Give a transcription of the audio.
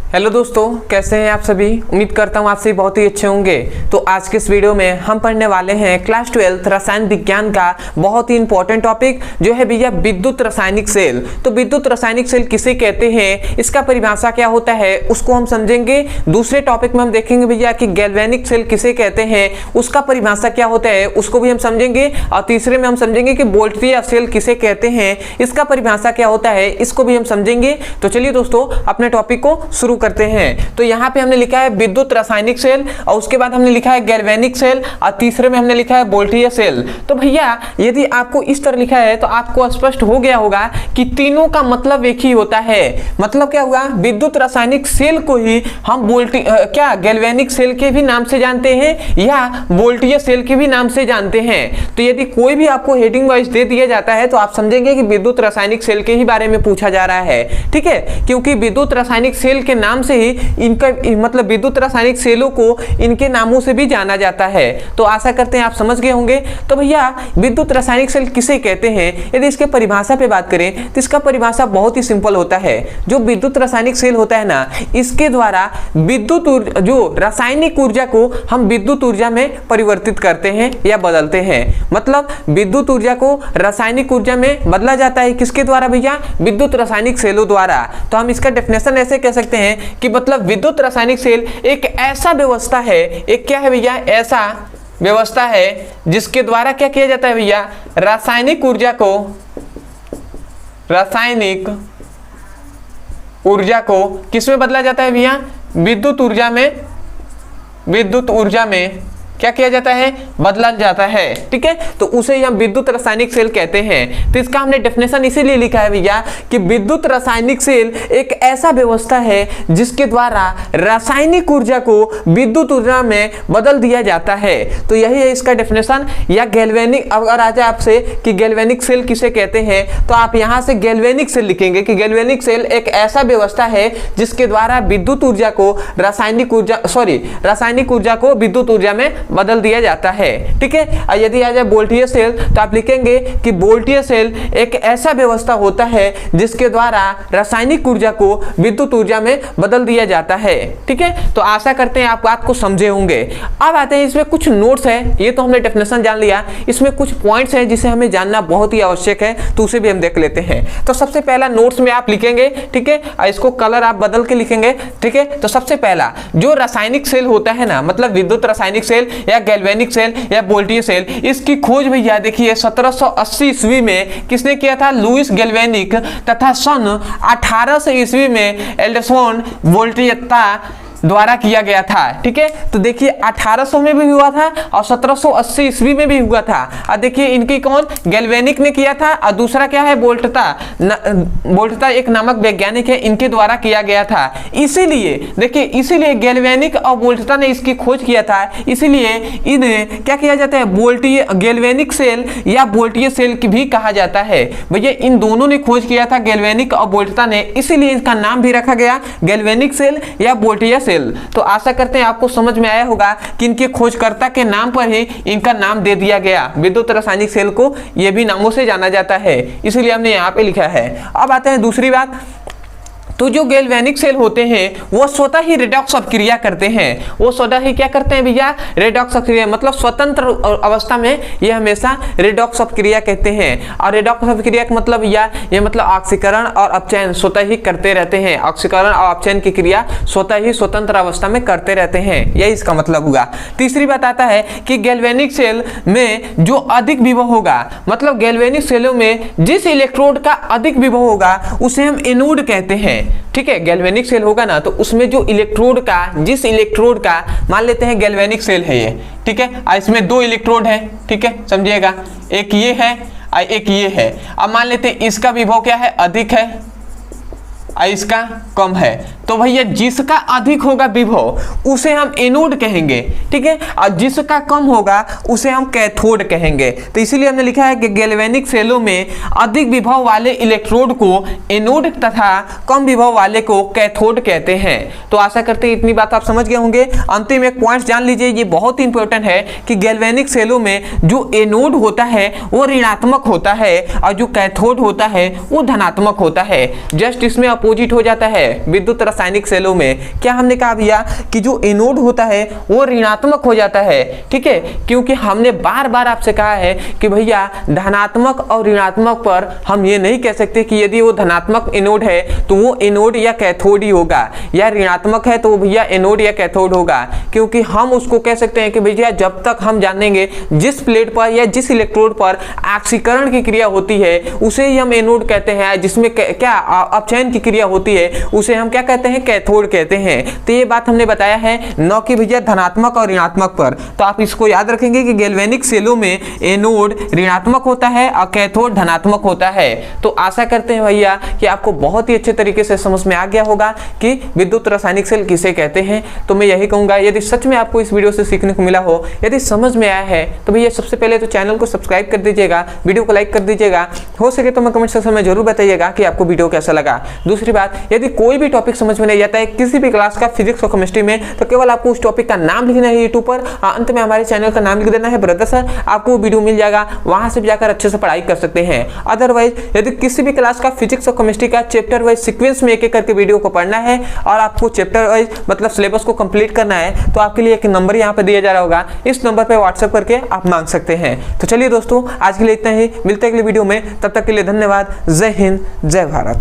Hello दोस्तों, कैसे हैं आप सभी। उम्मीद करता हूँ आप सभी बहुत ही अच्छे होंगे। तो आज के इस वीडियो में हम पढ़ने वाले हैं क्लास 12 रसायन विज्ञान का बहुत ही इंपॉर्टेंट टॉपिक जो है भैया विद्युत रासायनिक सेल। तो विद्युत रासायनिक सेल किसे कहते हैं, इसका परिभाषा क्या होता है उसको हम समझेंगे। दूसरे टॉपिक में हम देखेंगे भैया कि गैल्वेनिक सेल किसे कहते हैं, उसका परिभाषा क्या होता है उसको भी हम समझेंगे। और तीसरे में हम समझेंगे कि वोल्टेज सेल किसे कहते हैं, इसका परिभाषा क्या होता है, इसको भी हम समझेंगे। तो चलिए दोस्तों अपने टॉपिक को शुरू करते हैं। तो यहाँ पे हमने लिखा है विद्युत रासायनिक सेल और उसके बाद हमने लिखा है गैल्वेनिक सेल और तीसरे में हमने लिखा है वोल्टेज सेल। तो भैया यदि आपको इस तरह लिखा है तो आपको स्पष्ट हो गया होगा कि तीनों का मतलब एक ही होता है। मतलब क्या हुआ, विद्युत रासायनिक सेल को ही हम गैल्वेनिक सेल के भी नाम से जानते हैं या वोल्टेज सेल के भी नाम से जानते हैं। तो यदि कोई भी आपको हेडिंग वाइज दे दिया जाता है तो आप समझेंगे कि विद्युत रासायनिक सेल के ही बारे में पूछा जा रहा है, ठीक है। क्योंकि विद्युत रासायनिक सेल के नाम से ही इनका मतलब विद्युत रासायनिक सेलों को इनके नामों से भी जाना जाता है। तो आशा करते हैं आप समझ गए होंगे। तो भैया विद्युत रासायनिक सेल किसे कहते हैं, यदि इसके परिभाषा पे बात करें तो इसका परिभाषा बहुत ही सिंपल होता है। जो विद्युत रासायनिक सेल होता है ना, इसके द्वारा विद्युत जो रासायनिक ऊर्जा को हम विद्युत ऊर्जा में परिवर्तित करते हैं या बदलते हैं। मतलब विद्युत ऊर्जा को रासायनिक ऊर्जा में बदला जाता है किसके द्वारा भैया, विद्युत रासायनिक सेलों द्वारा। तो हम इसका डेफिनेशन ऐसे कह सकते हैं कि मतलब विद्युत रासायनिक सेल एक ऐसा व्यवस्था है, एक क्या है भैया, ऐसा व्यवस्था है जिसके द्वारा क्या किया जाता है भैया, रासायनिक ऊर्जा को किसमें बदला जाता है भैया, विद्युत ऊर्जा में क्या किया जाता है, बदला जाता है, ठीक है। तो उसे हम विद्युत रासायनिक सेल कहते हैं। तो इसका हमने डेफिनेशन इसीलिए लिखा है भैया कि विद्युत रासायनिक सेल एक ऐसा व्यवस्था है जिसके द्वारा रासायनिक ऊर्जा को विद्युत ऊर्जा में बदल दिया जाता है। तो यही है इसका डेफिनेशन। या गैल्वेनिक, अगर आ जाए आपसे कि गैल्वेनिक सेल किसे कहते हैं तो आप यहां से गैल्वेनिक सेल लिखेंगे कि गैल्वेनिक सेल एक ऐसा व्यवस्था है जिसके द्वारा विद्युत ऊर्जा को रासायनिक ऊर्जा को विद्युत ऊर्जा में बदल दिया जाता है, ठीक है। और यदि आ जाए वोल्टेज सेल तो आप लिखेंगे कि वोल्टेज सेल एक ऐसा व्यवस्था होता है जिसके द्वारा रासायनिक ऊर्जा को विद्युत ऊर्जा में बदल दिया जाता है, ठीक है। तो आशा करते हैं आप बात को समझे होंगे। अब आते हैं इसमें कुछ नोट्स है, ये तो हमने डेफिनेशन जान लिया, इसमें कुछ पॉइंट्स हैं जिसे हमें जानना बहुत ही आवश्यक है, तो उसे भी हम देख लेते हैं। तो सबसे पहला नोट्स में आप लिखेंगे, ठीक है, इसको कलर आप बदल के लिखेंगे, ठीक है। तो सबसे पहला जो रासायनिक सेल होता है ना, मतलब विद्युत रासायनिक सेल या गैल्वेनिक सेल या वोल्टेज सेल, इसकी खोज भैया देखिए 1780 ईस्वी में किसने किया था, लुइस गैल्वेनिक, तथा सन 1800 ईस्वी में एल्डरसन वोल्टेता द्वारा किया गया था, ठीक है। तो देखिए 1800 में भी हुआ था और 1780 ईस्वी में भी हुआ था। और देखिए इनकी कौन, गैल्वेनिक ने किया था और दूसरा क्या है, वोल्टेता एक नामक वैज्ञानिक है, इनके द्वारा किया गया था। इसीलिए गैल्वेनिक और वोल्टेता ने इसकी खोज किया था, इसीलिए इन्हें क्या किया जाता है, गैल्वेनिक सेल या वोल्टेज सेल भी कहा जाता है। भैया इन दोनों ने खोज किया था, गैल्वेनिक और वोल्टेता ने, इसीलिए इसका नाम भी रखा गया गैल्वेनिक सेल या वोल्टेज सेल। तो आशा करते हैं आपको समझ में आया होगा कि इनके खोजकर्ता के नाम पर ही इनका नाम दे दिया गया। विद्युत रासायनिक सेल को ये भी नामों से जाना जाता है, इसीलिए हमने यहाँ पे लिखा है। अब आते हैं दूसरी बात। तो जो गैल्वेनिक सेल होते हैं वो स्वतः ही रेडॉक्स अपक्रिया करते हैं। वो स्वतः ही क्या करते हैं भैया, रेडॉक्स अपक्रिया, मतलब स्वतंत्र अवस्था में ये हमेशा रेडॉक्स अपक्रिया कहते हैं। और रेडॉक्स अपक्रिया का मतलब ये मतलब ऑक्सीकरण और अपचयन स्वतः ही करते रहते हैं। ऑक्सीकरण और अपचयन की क्रिया स्वतः ही स्वतंत्र अवस्था में करते रहते हैं, यही इसका मतलब हुआ। तीसरी बात आता है कि गैल्वेनिक सेल में जो अधिक विभव होगा, मतलब गैल्वेनिक सेलों में जिस इलेक्ट्रोड का अधिक विभव होगा उसे हम एनोड कहते हैं, ठीक है। गैल्वेनिक सेल होगा ना तो उसमें जो जिस इलेक्ट्रोड का मान लेते हैं गैल्वेनिक सेल है ये, ठीक है। इसमें 2 इलेक्ट्रोड है, ठीक है, समझिएगा, एक ये है और एक ये है। अब मान लेते हैं इसका विभव क्या है, अधिक है और इसका कम है। तो भैया जिसका अधिक होगा विभव उसे हम एनोड कहेंगे, ठीक है, और जिसका कम होगा उसे हम कैथोड कहेंगे। तो इसीलिए हमने लिखा है कि गैल्वेनिक सेलों में अधिक विभव वाले इलेक्ट्रोड को एनोड तथा कम विभव वाले को कैथोड कहते हैं। तो आशा करते हैं इतनी बात आप समझ गए होंगे। अंतिम एक पॉइंट जान लीजिए, ये बहुत इंपॉर्टेंट है कि गैल्वेनिक सेलों में जो एनोड होता है वो ऋणात्मक होता है और जो कैथोड होता है वो धनात्मक होता है। जस्ट इसमें अपोजिट हो जाता है विद्युत रासायनिक सेलों में। क्या हमने कहा भैया कि जो एनोड होता है वो ऋणात्मक हो जाता है, ठीक है, क्योंकि हमने बार बार आपसे कहा है कि भैया धनात्मक और ऋणात्मक पर हम ये नहीं कह सकते कि यदि वो धनात्मक एनोड है तो वो एनोड या कैथोड ही होगा, या ऋणात्मक है तो वो भैया एनोड या कैथोड होगा, क्योंकि हम उसको कह सकते हैं कि भैया जब तक हम जानेंगे जिस प्लेट पर या जिस इलेक्ट्रोड पर ऑक्सीकरण की क्रिया होती है उसे ही हम एनोड कहते हैं, जिसमें क्या अपचयन की क्रिया होती है उसे हम क्या कहते हैं, कैथोड कहते हैं। तो ये बात हमने बताया है न कि भैया धनात्मक और ऋणात्मक पर। तो आप इसको याद रखेंगे कि गैल्वेनिक सेलों में एनोड ऋणात्मक होता है और कैथोड धनात्मक होता है। तो आशा करते हैं भैया कि आपको बहुत ही अच्छे तरीके से समझ में आ गया होगा कि विद्युत रासायनिक सेल किसे कहते हैं। तो मैं यही कहूंगा यदि सच में आपको इस वीडियो से सीखने को मिला हो, यदि समझ में आया है तो भैया सबसे पहले तो चैनल को सब्सक्राइब कर दीजिएगा, वीडियो को लाइक कर दीजिएगा, हो सके तो मैं कमेंट सेक्शन में जरूर बताइएगा कि आपको वीडियो कैसा लगा। दूसरी बात, यदि कोई भी टॉपिक समझ में नहीं आता है किसी भी क्लास का, फिजिक्स और केमिस्ट्री में, तो केवल आपको उस टॉपिक का नाम लिखना है यूट्यूब पर, अंत में हमारे चैनल का नाम लिख देना है ब्रदर सर, आपको वीडियो मिल जाएगा, वहां से जाकर अच्छे से पढ़ाई कर सकते हैं। अदरवाइज यदि किसी भी क्लास का फिजिक्स और केमिस्ट्री का चैप्टर वाइज सीक्वेंस में एक एक करके वीडियो को पढ़ना है और आपको चैप्टर वाइज मतलब सिलेबस को कंप्लीट करना है, तो आपके लिए एक नंबर यहाँ पर दिया जा रहा होगा, इस नंबर पर व्हाट्सएप करके आप मांग सकते हैं। तो चलिए दोस्तों, आज के लिए इतना ही, मिलते हैं अगली वीडियो में, तब तक के लिए धन्यवाद। जय हिंद, जय भारत।